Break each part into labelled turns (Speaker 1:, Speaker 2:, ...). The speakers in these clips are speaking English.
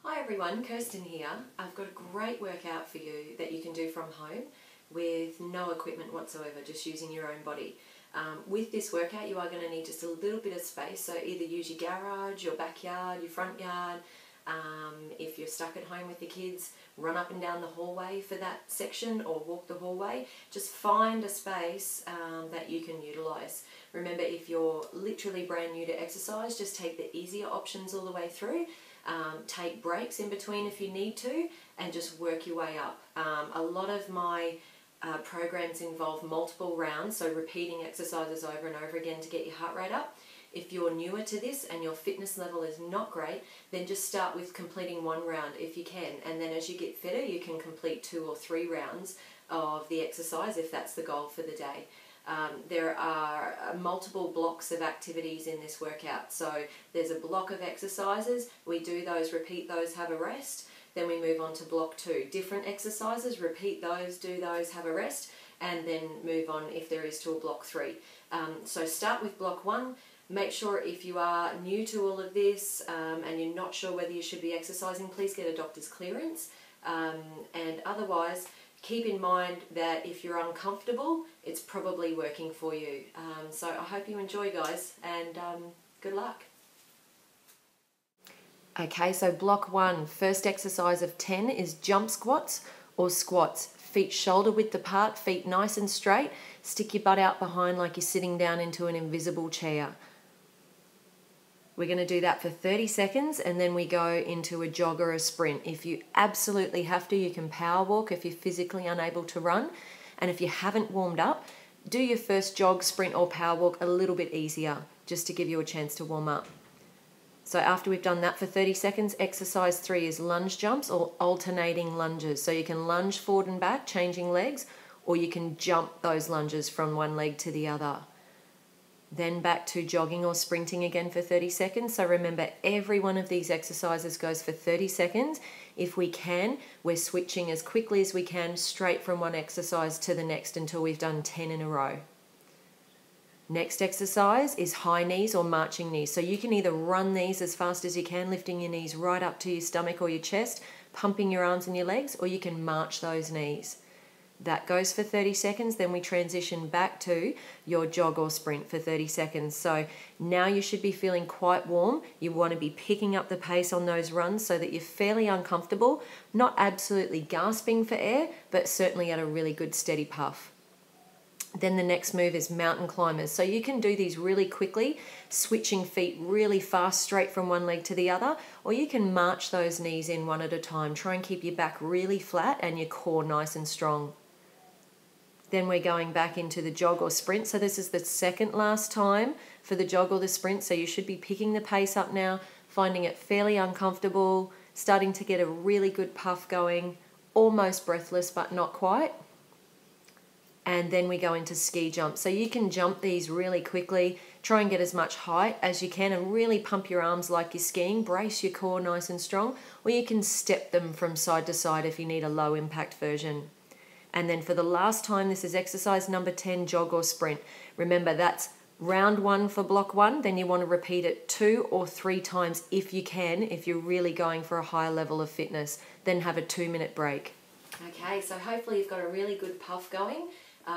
Speaker 1: Hi everyone, Kirsten here. I've got a great workout for you that you can do from home with no equipment whatsoever, just using your own body. With this workout you are going to need just a little bit of space, so either use your garage, your backyard, your front yard. If you're stuck at home with the kids, run up and down the hallway for that section or walk the hallway. Just find a space that you can utilise. Remember, if you're literally brand new to exercise, just take the easier options all the way through. Take breaks in between if you need to, and just work your way up. A lot of my programs involve multiple rounds, so repeating exercises over and over again to get your heart rate up. If you're newer to this and your fitness level is not great, then just start with completing one round if you can, and then as you get fitter you can complete 2 or 3 rounds of the exercise if that's the goal for the day. There are multiple blocks of activities in this workout. So there's a block of exercises, we do those, repeat those, have a rest. Then we move on to block 2. Different exercises, repeat those, do those, have a rest, and then move on if there is to a block 3. So start with block 1. Make sure if you are new to all of this and you're not sure whether you should be exercising, please get a doctor's clearance. And otherwise, keep in mind that if you're uncomfortable, it's probably working for you. So I hope you enjoy, guys, and good luck. Okay, so block 1, first exercise of 10 is jump squats or squats. Feet shoulder width apart, feet nice and straight. Stick your butt out behind like you're sitting down into an invisible chair. We're going to do that for 30 seconds and then we go into a jog or a sprint. If you absolutely have to, you can power walk if you're physically unable to run. And if you haven't warmed up, do your first jog, sprint or power walk a little bit easier, just to give you a chance to warm up. So after we've done that for 30 seconds, exercise 3 is lunge jumps or alternating lunges. So you can lunge forward and back, changing legs, or you can jump those lunges from one leg to the other. Then back to jogging or sprinting again for 30 seconds. So remember, every one of these exercises goes for 30 seconds. If we can, we're switching as quickly as we can straight from one exercise to the next until we've done 10 in a row. Next exercise is high knees or marching knees. So you can either run these as fast as you can, lifting your knees right up to your stomach or your chest, pumping your arms and your legs, or you can march those knees. That goes for 30 seconds, then we transition back to your jog or sprint for 30 seconds. So now you should be feeling quite warm. You want to be picking up the pace on those runs so that you're fairly uncomfortable, not absolutely gasping for air, but certainly at a really good steady puff. Then the next move is mountain climbers. So you can do these really quickly, switching feet really fast straight from one leg to the other, or you can march those knees in one at a time. Try and keep your back really flat and your core nice and strong. Then we're going back into the jog or sprint. So this is the second last time for the jog or the sprint. So you should be picking the pace up now, finding it fairly uncomfortable, starting to get a really good puff going, almost breathless but not quite. And then we go into ski jump. So you can jump these really quickly, try and get as much height as you can and really pump your arms like you're skiing, brace your core nice and strong, or you can step them from side to side if you need a low impact version. And then for the last time, this is exercise number 10, jog or sprint. Remember, that's round 1 for block 1, then you want to repeat it 2 or 3 times if you can, if you're really going for a high level of fitness. Then have a 2-minute break. Okay, so hopefully you've got a really good puff going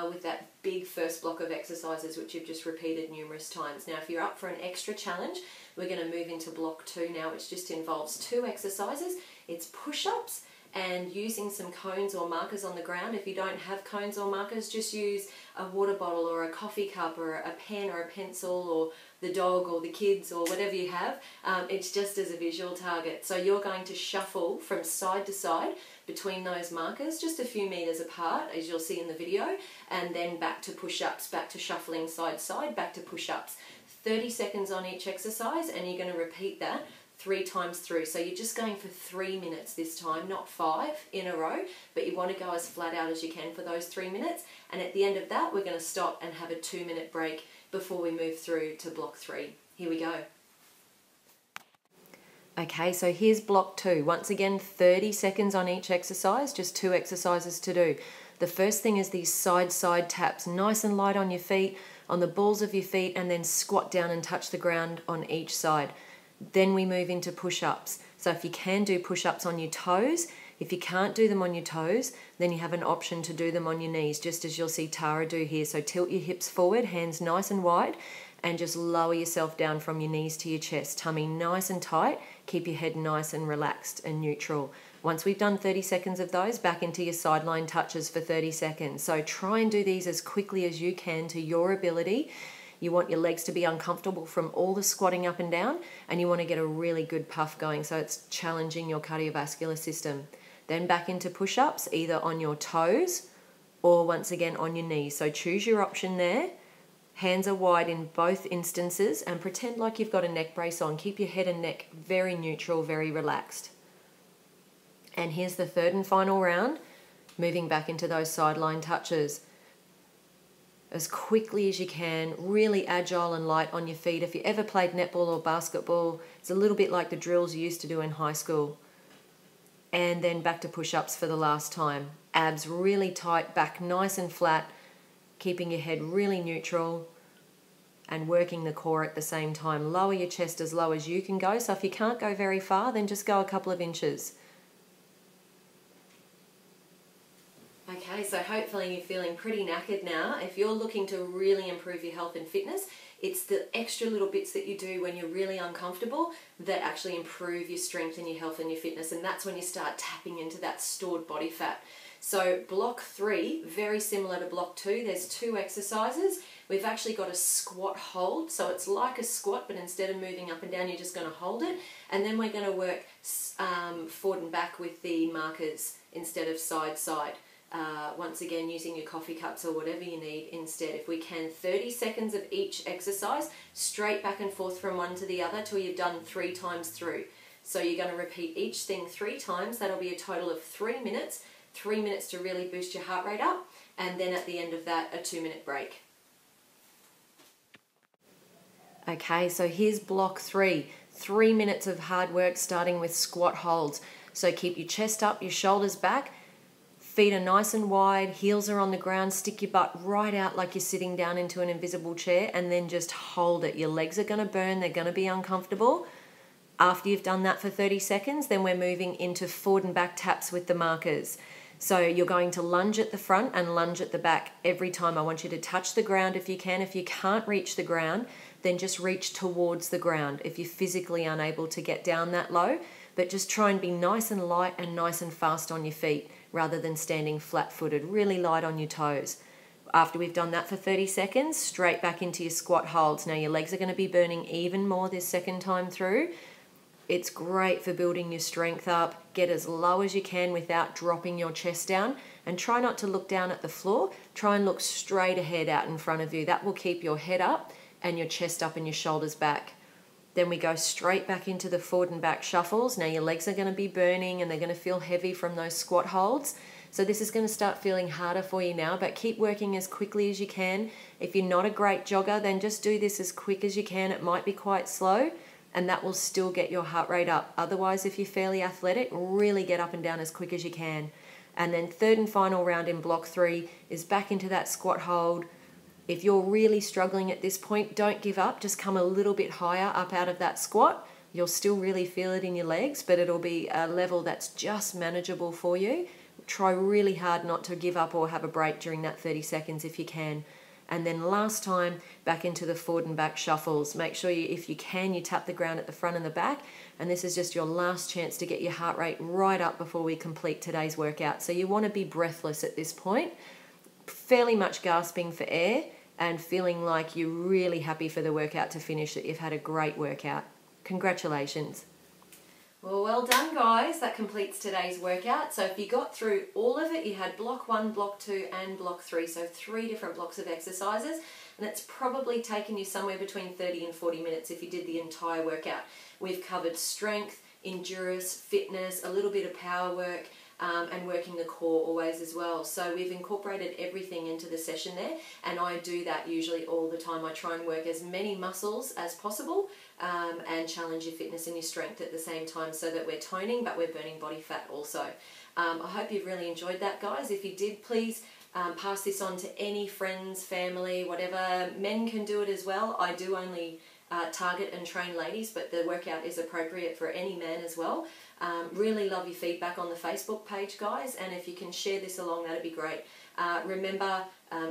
Speaker 1: with that big first block of exercises which you've just repeated numerous times. Now if you're up for an extra challenge, we're going to move into block 2 now, which just involves 2 exercises. It's push-ups and using some cones or markers on the ground. If you don't have cones or markers, just use a water bottle or a coffee cup or a pen or a pencil or the dog or the kids or whatever you have. It's just as a visual target. So you're going to shuffle from side to side between those markers, just a few meters apart, as you'll see in the video, and then back to push-ups, back to shuffling side to side, back to push-ups. 30 seconds on each exercise, and you're going to repeat that 3 times through. So you're just going for 3 minutes this time, not 5 in a row, but you want to go as flat out as you can for those 3 minutes. And at the end of that, we're going to stop and have a 2-minute break before we move through to block 3. Here we go. Okay, so here's block 2. Once again, 30 seconds on each exercise, just 2 exercises to do. The first thing is these side-side taps, nice and light on your feet, on the balls of your feet, and then squat down and touch the ground on each side. Then we move into push-ups. So if you can do push-ups on your toes, if you can't do them on your toes, then you have an option to do them on your knees, just as you'll see Tara do here. So tilt your hips forward, hands nice and wide, and just lower yourself down from your knees to your chest. Tummy nice and tight, keep your head nice and relaxed and neutral. Once we've done 30 seconds of those, back into your sideline touches for 30 seconds. So try and do these as quickly as you can to your ability. You want your legs to be uncomfortable from all the squatting up and down, and you want to get a really good puff going, so it's challenging your cardiovascular system. Then back into push-ups, either on your toes or once again on your knees. So choose your option there. Hands are wide in both instances, and pretend like you've got a neck brace on. Keep your head and neck very neutral, very relaxed. And here's the third and final round, moving back into those sideline touches. As quickly as you can, really agile and light on your feet. If you ever played netball or basketball, it's a little bit like the drills you used to do in high school. And then back to push-ups for the last time. Abs really tight, back nice and flat, keeping your head really neutral and working the core at the same time. Lower your chest as low as you can go. So if you can't go very far, then just go a couple of inches. Okay, so hopefully you're feeling pretty knackered now. If you're looking to really improve your health and fitness, it's the extra little bits that you do when you're really uncomfortable that actually improve your strength and your health and your fitness, and that's when you start tapping into that stored body fat. So block 3, very similar to block 2, there's 2 exercises. We've actually got a squat hold, so it's like a squat, but instead of moving up and down, you're just going to hold it, and then we're going to work forward and back with the markers instead of side-side. Once again, using your coffee cups or whatever you need instead. If we can, 30 seconds of each exercise, straight back and forth from one to the other till you've done 3 times through. So you're going to repeat each thing 3 times. That'll be a total of 3 minutes. 3 minutes to really boost your heart rate up, and then at the end of that, a 2-minute break. Okay, so here's block 3. 3 minutes of hard work starting with squat holds. So keep your chest up, your shoulders back, feet are nice and wide, heels are on the ground, stick your butt right out like you're sitting down into an invisible chair, and then just hold it. Your legs are going to burn, they're going to be uncomfortable. After you've done that for 30 seconds, then we're moving into forward and back taps with the markers. So you're going to lunge at the front and lunge at the back every time. I want you to touch the ground if you can. If you can't reach the ground, then just reach towards the ground if you're physically unable to get down that low. But just try and be nice and light and nice and fast on your feet rather than standing flat-footed, really light on your toes. After we've done that for 30 seconds, straight back into your squat holds. Now your legs are going to be burning even more this second time through. It's great for building your strength up. Get as low as you can without dropping your chest down, and try not to look down at the floor. Try and look straight ahead out in front of you. That will keep your head up and your chest up and your shoulders back. Then we go straight back into the forward and back shuffles. Now your legs are going to be burning and they're going to feel heavy from those squat holds. So this is going to start feeling harder for you now, but keep working as quickly as you can. If you're not a great jogger, then just do this as quick as you can. It might be quite slow, and that will still get your heart rate up. Otherwise, if you're fairly athletic, really get up and down as quick as you can. And then third and final round in block 3 is back into that squat hold. If you're really struggling at this point, don't give up. Just come a little bit higher up out of that squat. You'll still really feel it in your legs, but it'll be a level that's just manageable for you. Try really hard not to give up or have a break during that 30 seconds if you can. And then last time, back into the forward and back shuffles. Make sure you, if you can, you tap the ground at the front and the back. And this is just your last chance to get your heart rate right up before we complete today's workout. So you want to be breathless at this point, fairly much gasping for air and feeling like you're really happy for the workout to finish, that you've had a great workout. Congratulations. Well done, guys. That completes today's workout. So if you got through all of it, you had block 1, block 2 and block 3. So 3 different blocks of exercises. And it's probably taken you somewhere between 30 and 40 minutes if you did the entire workout. We've covered strength, endurance, fitness, a little bit of power work, and working the core always as well. So we've incorporated everything into the session there, and I do that usually all the time. I try and work as many muscles as possible and challenge your fitness and your strength at the same time, so that we're toning but we're burning body fat also. I hope you've really enjoyed that, guys. If you did, please pass this on to any friends, family, whatever. Men can do it as well. I do only target and train ladies, but the workout is appropriate for any man as well. Really love your feedback on the Facebook page, guys, and if you can share this along, that'd be great. Remember,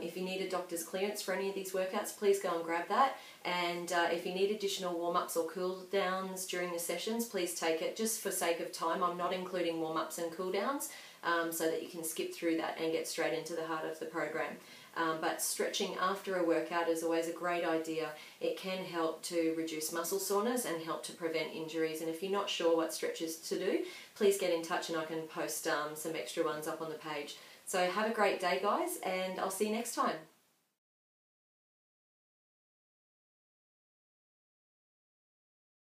Speaker 1: if you need a doctor's clearance for any of these workouts, please go and grab that. And if you need additional warm-ups or cool-downs during the sessions, please take it. Just for sake of time, I'm not including warm-ups and cool-downs, so that you can skip through that and get straight into the heart of the program. But stretching after a workout is always a great idea. It can help to reduce muscle soreness and help to prevent injuries. And if you're not sure what stretches to do, please get in touch and I can post some extra ones up on the page. So have a great day, guys, and I'll see you next time.